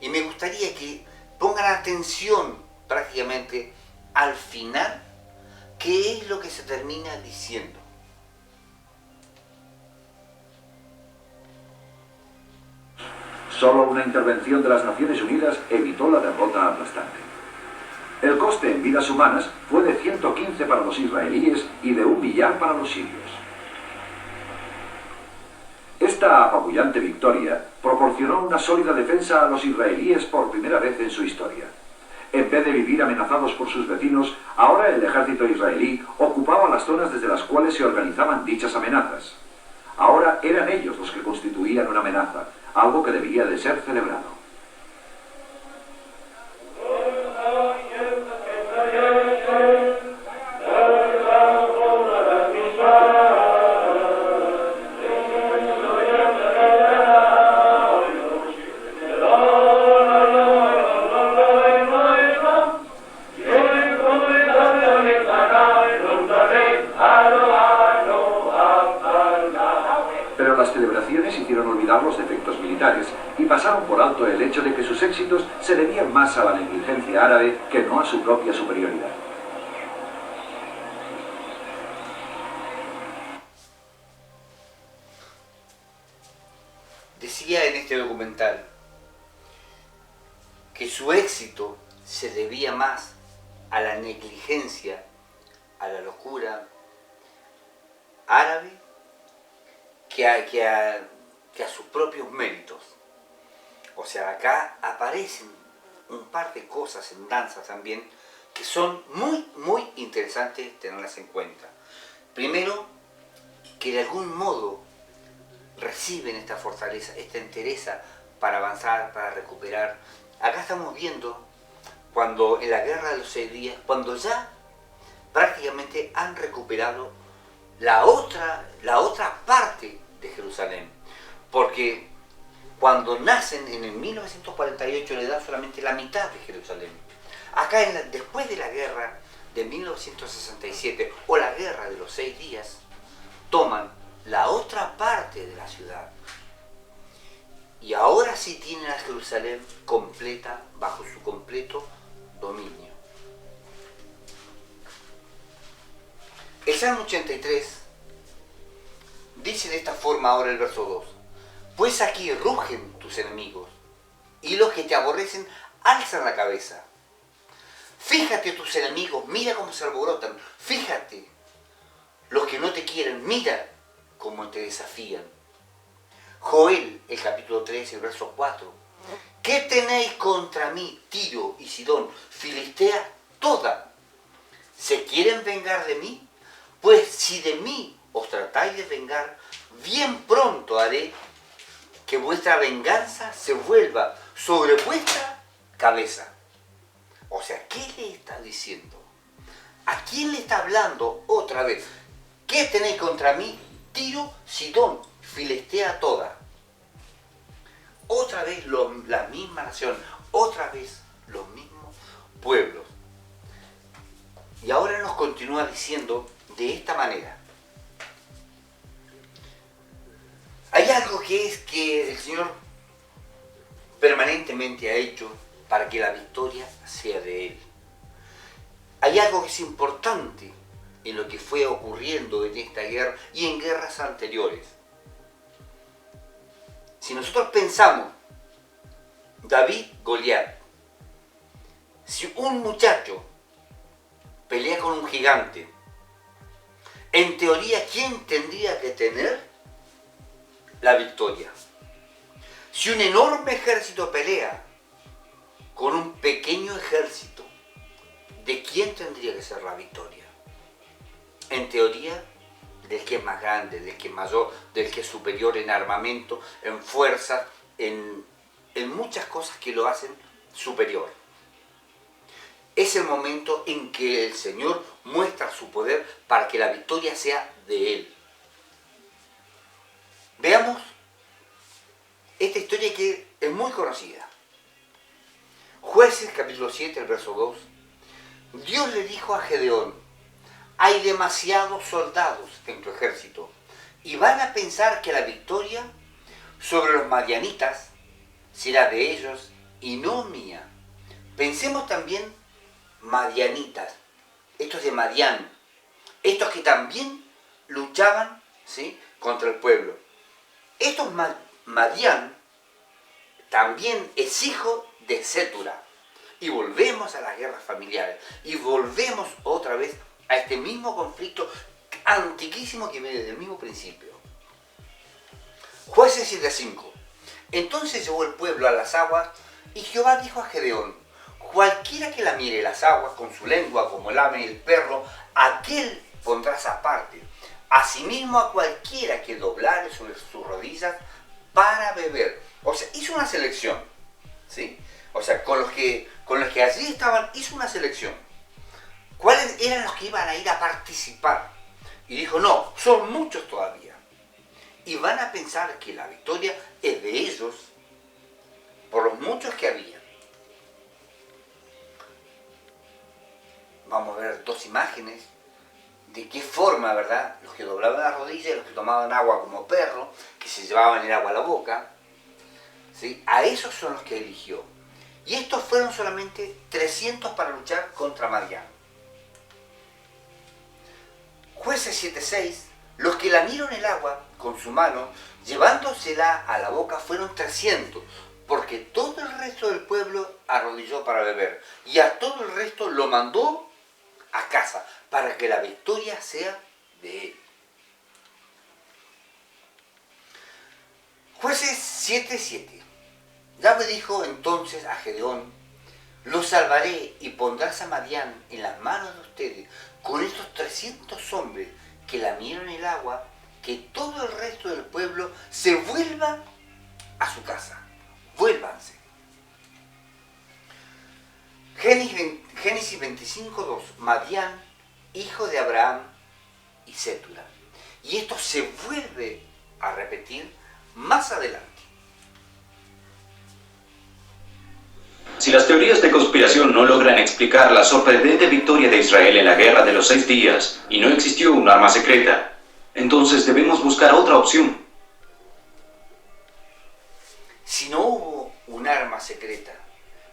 Y me gustaría que pongan atención prácticamente al final, qué es lo que se termina diciendo. Solo una intervención de las Naciones Unidas evitó la derrota aplastante. El coste en vidas humanas fue de 115 para los israelíes y de 1 millar para los sirios. Esta apabullante victoria proporcionó una sólida defensa a los israelíes por primera vez en su historia. En vez de vivir amenazados por sus vecinos, ahora el ejército israelí ocupaba las zonas desde las cuales se organizaban dichas amenazas. Ahora eran ellos los que constituían una amenaza, algo que debía de ser celebrado. Pero las celebraciones hicieron olvidar los defectos militares y pasaron por alto el hecho de que sus éxitos se debían más a la negligencia árabe que no a su propia superioridad. Decía en este documental que su éxito se debía más a la negligencia, a la locura árabe, que a sus propios méritos. O sea, acá aparecen un par de cosas en danza también que son muy interesantes tenerlas en cuenta. Primero, que de algún modo reciben esta fortaleza, esta entereza para avanzar, para recuperar. Acá estamos viendo cuando en la guerra de los 6 días, cuando ya prácticamente han recuperado la otra parte de Jerusalén, porque cuando nacen en el 1948 le dan solamente la mitad de Jerusalén. Acá después de la guerra de 1967 o la guerra de los 6 días, toman la otra parte de la ciudad y ahora sí tienen a Jerusalén completa, bajo su completo dominio. El Salmo 83 dice de esta forma ahora el verso 2: pues aquí rugen tus enemigos, y los que te aborrecen alzan la cabeza. Fíjate tus enemigos, mira cómo se alborotan. Fíjate los que no te quieren, mira cómo te desafían. Joel, el capítulo 3, el verso 4. ¿Qué tenéis contra mí, Tiro y Sidón, Filistea toda? ¿Se quieren vengar de mí? Pues si de mí os tratáis de vengar, bien pronto haré que vuestra venganza se vuelva sobre vuestra cabeza. O sea, ¿qué le está diciendo? ¿A quién le está hablando otra vez? ¿Qué tenéis contra mí, Tiro, Sidón, Filistea toda? Otra vez la misma nación, otra vez los mismos pueblos. Y ahora nos continúa diciendo de esta manera. Hay algo que el Señor permanentemente ha hecho para que la victoria sea de Él. Hay algo que es importante en lo que fue ocurriendo en esta guerra y en guerras anteriores. Si nosotros pensamos, David, Goliat, si un muchacho pelea con un gigante, en teoría, ¿quién tendría que tener la victoria? Si un enorme ejército pelea con un pequeño ejército, ¿de quién tendría que ser la victoria? En teoría, del que es más grande, del que es mayor, del que es superior en armamento, en fuerza, en muchas cosas que lo hacen superior. Es el momento en que el Señor muestra su poder para que la victoria sea de Él. Veamos esta historia que es muy conocida. Jueces capítulo 7, el verso 2. Dios le dijo a Gedeón: hay demasiados soldados en tu ejército y van a pensar que la victoria sobre los madianitas será de ellos y no mía. Pensemos también madianitas, estos de Madián, estos que también luchaban, ¿sí?, contra el pueblo. Estos Madián también es hijo de Sétura. Y volvemos a las guerras familiares. Y volvemos otra vez a este mismo conflicto antiquísimo que viene desde el mismo principio. Jueces 7:5. Entonces llevó el pueblo a las aguas, y Jehová dijo a Gedeón: cualquiera que la mire las aguas con su lengua, como lame el perro, aquel pondrás aparte. Asimismo a cualquiera que doblare sobre sus rodillas para beber. O sea, hizo una selección, ¿sí? O sea, con los que allí estaban, hizo una selección. ¿Cuáles eran los que iban a ir a participar? Y dijo: no, son muchos todavía. Y van a pensar que la victoria es de ellos por los muchos que había. Vamos a ver dos imágenes de qué forma, ¿verdad?, los que doblaban las rodillas, los que tomaban agua como perro, que se llevaban el agua a la boca, ¿sí?, a esos son los que eligió. Y estos fueron solamente 300 para luchar contra Madián. Jueces 7:6, los que lamieron el agua con su mano, llevándosela a la boca, fueron 300, porque todo el resto del pueblo arrodilló para beber, y a todo el resto lo mandó a casa, para que la victoria sea de él. Jueces 7:7. Yahvé dijo entonces a Gedeón: lo salvaré y pondrás a Madián en las manos de ustedes, con estos 300 hombres que lamieron el agua, que todo el resto del pueblo se vuelva a su casa. Vuélvanse. Génesis 25:2. Madián, hijo de Abraham y Sétura. Y esto se vuelve a repetir más adelante. Si las teorías de conspiración no logran explicar la sorprendente victoria de Israel en la Guerra de los 6 días y no existió un arma secreta, entonces debemos buscar otra opción. Si no hubo un arma secreta,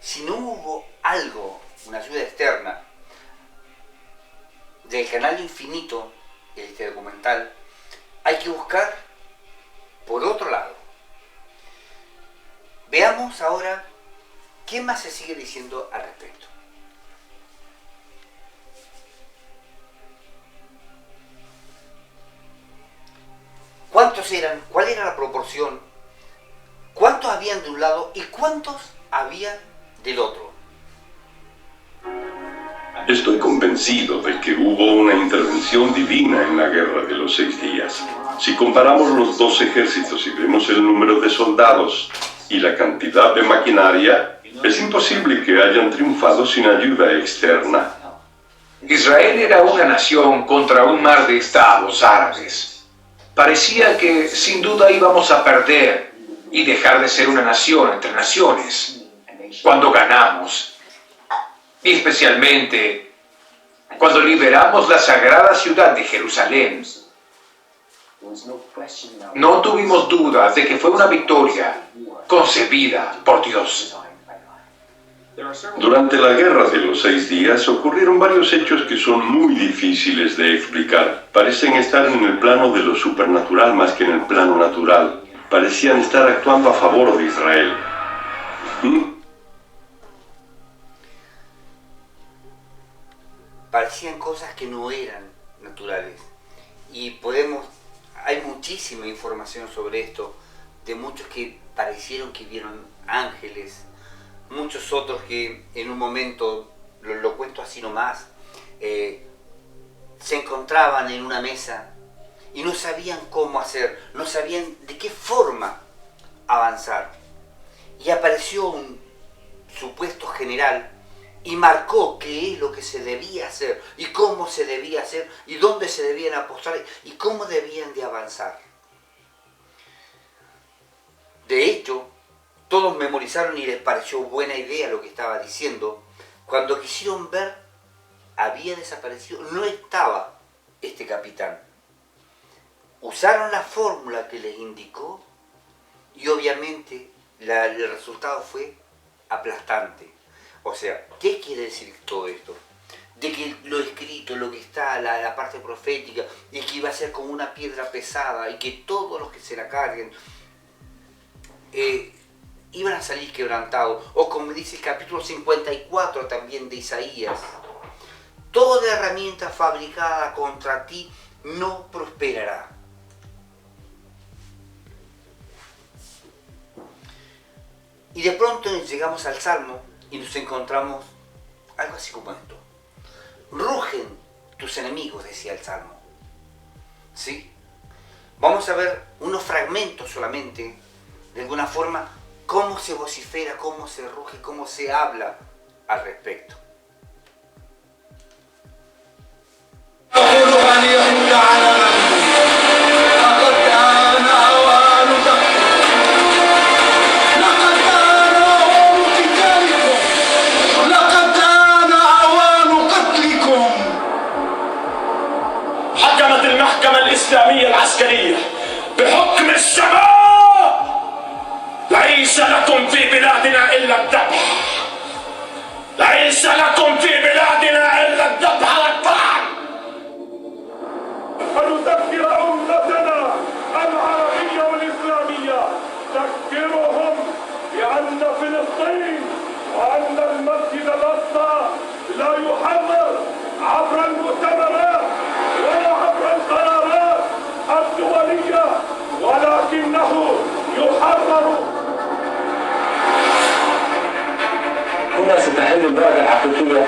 si no hubo algo, una ayuda externa, del canal Infinito, este documental, hay que buscar por otro lado. Veamos ahora qué más se sigue diciendo al respecto. ¿Cuántos eran? ¿Cuál era la proporción? ¿Cuántos habían de un lado y cuántos habían del otro? Estoy convencido de que hubo una intervención divina en la Guerra de los 6 días. Si comparamos los dos ejércitos y vemos el número de soldados y la cantidad de maquinaria, es imposible que hayan triunfado sin ayuda externa. Israel era una nación contra un mar de estados árabes. Parecía que sin duda íbamos a perder y dejar de ser una nación entre naciones cuando ganamos. Y especialmente cuando liberamos la sagrada ciudad de Jerusalén. No tuvimos dudas de que fue una victoria concebida por Dios. Durante la Guerra de los 6 días ocurrieron varios hechos que son muy difíciles de explicar. Parecen estar en el plano de lo supernatural más que en el plano natural. Parecían estar actuando a favor de Israel. Parecían cosas que no eran naturales. Y hay muchísima información sobre esto, de muchos que parecieron que vieron ángeles, muchos otros que en un momento, lo cuento así nomás, se encontraban en una mesa y no sabían cómo hacer, no sabían de qué forma avanzar. Y apareció un supuesto general y marcó qué es lo que se debía hacer y cómo se debía hacer y dónde se debían apostar y cómo debían de avanzar. De hecho, todos memorizaron y les pareció buena idea lo que estaba diciendo. Cuando quisieron ver, había desaparecido, no estaba este capitán. Usaron la fórmula que les indicó y obviamente el resultado fue aplastante. O sea, ¿qué quiere decir todo esto? De que lo escrito, lo que está, la parte profética, y que iba a ser como una piedra pesada y que todos los que se la carguen iban a salir quebrantados. O como dice el capítulo 54 también de Isaías, toda herramienta fabricada contra ti no prosperará. Y de pronto llegamos al Salmo y nos encontramos algo así como esto. Rugen tus enemigos, decía el Salmo. ¿Sí? Vamos a ver unos fragmentos solamente, de alguna forma, cómo se vocifera, cómo se ruge, cómo se habla al respecto. الإسلامية العسكرية بحكم الشباب ليس لكم في بلادنا إلا الذبح، ليس لكم في بلادنا إلا الذبح والطعن. فنذكر أمتنا العربية والإسلامية، نذكرهم بأن فلسطين وأن المسجد الأقصى لا يحرر عبر المؤتمرات ولا عبر القرارات الدولية، ولكنه يحرر. هنا ستحل البلد الحقيقية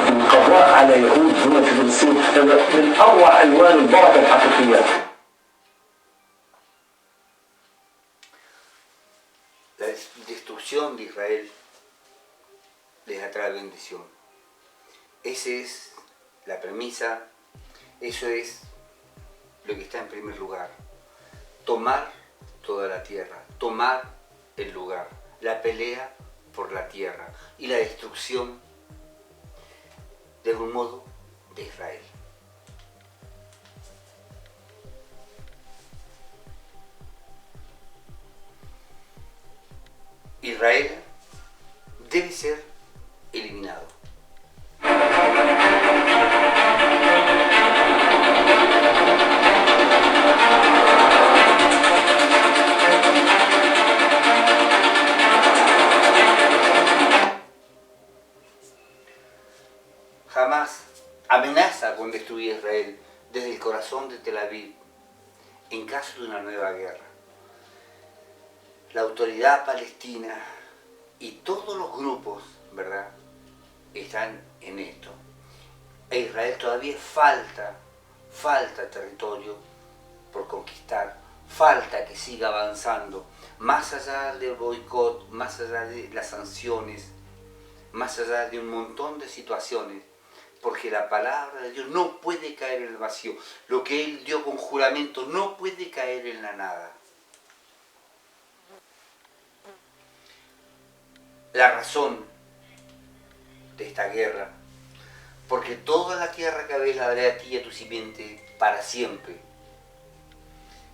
القضاء على يهود هنا في فلسطين، من أروع ألوان البركة الحقيقية. La destrucción de Israel les atrae bendición. Esa es la premisa, eso es lo que está en primer lugar. Tomar toda la tierra, tomar el lugar, la pelea por la tierra y la destrucción de algún modo de Israel. Israel debe ser eliminado. Jamás amenaza con destruir Israel desde el corazón de Tel Aviv en caso de una nueva guerra. La autoridad palestina y todos los grupos, ¿verdad?, están en esto. A Israel todavía falta territorio por conquistar, falta que siga avanzando, más allá del boicot, más allá de las sanciones, más allá de un montón de situaciones, porque la palabra de Dios no puede caer en el vacío. Lo que Él dio con juramento no puede caer en la nada. La razón de esta guerra, porque toda la tierra que ves la daré a ti y a tu simiente para siempre.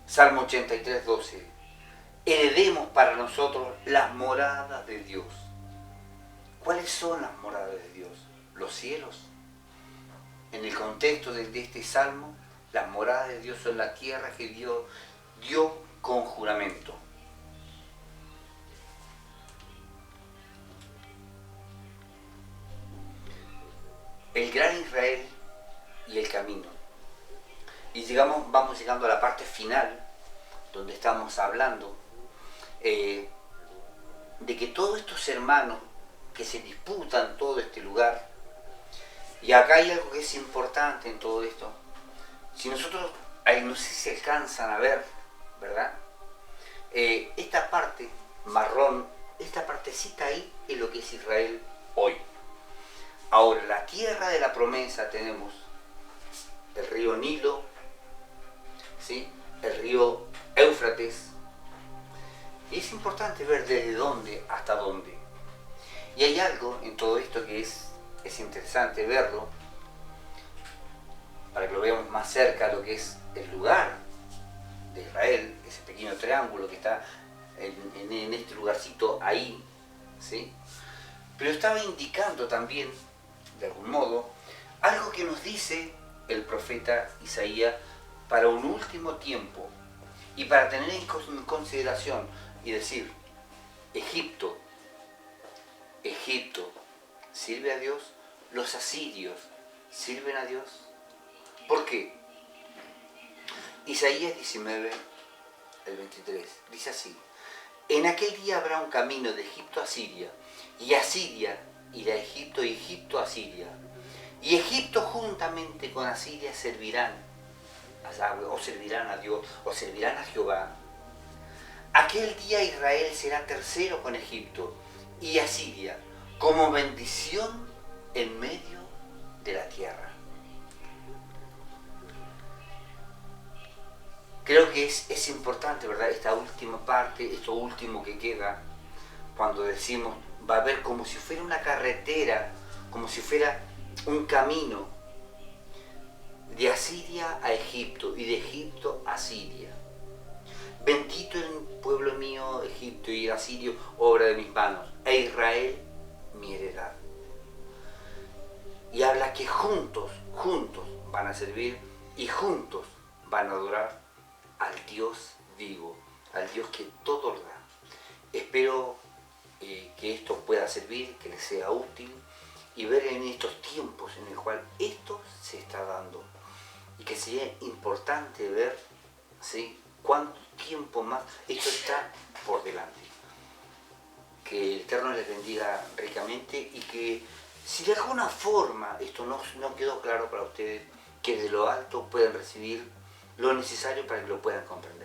Salmo 83, 12. Heredemos para nosotros las moradas de Dios. ¿Cuáles son las moradas de Dios? Los cielos. En el contexto de este salmo, las moradas de Dios son la tierra que Dios dio con juramento. El gran Israel y el camino. Y vamos llegando a la parte final, donde estamos hablando de que todos estos hermanos que se disputan todo este lugar, y acá hay algo que es importante en todo esto. Si nosotros, no sé si alcanzan a ver, ¿verdad? Esta parte marrón, esta partecita ahí es lo que es Israel hoy. Ahora, la tierra de la promesa tenemos el río Nilo, ¿sí?, el río Éufrates, y es importante ver desde dónde hasta dónde. Y hay algo en todo esto que es interesante verlo, para que lo veamos más cerca, lo que es el lugar de Israel, ese pequeño triángulo que está en este lugarcito ahí, ¿sí? Pero estaba indicando también, de algún modo, algo que nos dice el profeta Isaías para un último tiempo y para tener en consideración y decir, Egipto sirve a Dios, los asirios sirven a Dios. ¿Por qué? Isaías 19, el 23, dice así: en aquel día habrá un camino de Egipto a Siria, y Asiria irá a Egipto, y Egipto a Siria. Y Egipto juntamente con Asiria servirán a Yahweh, o servirán a Dios, o servirán a Jehová. Aquel día Israel será tercero con Egipto y Asiria, como bendición en medio de la tierra. Creo que es importante, ¿verdad? Esta última parte, esto último que queda, cuando decimos, va a haber como si fuera una carretera, como si fuera un camino de Asiria a Egipto y de Egipto a Siria. Bendito el pueblo mío, Egipto, y Asirio, obra de mis manos, e Israel, mi heredad. Y habla que juntos van a servir y juntos van a adorar al Dios vivo, al Dios que todo lo da. Espero que esto pueda servir, que les sea útil y ver en estos tiempos en el cual esto se está dando y que sería importante ver, ¿sí?, cuánto tiempo más esto está por delante. Que el Eterno les bendiga ricamente y que si de alguna forma esto no quedó claro para ustedes, que de lo alto pueden recibir lo necesario para que lo puedan comprender.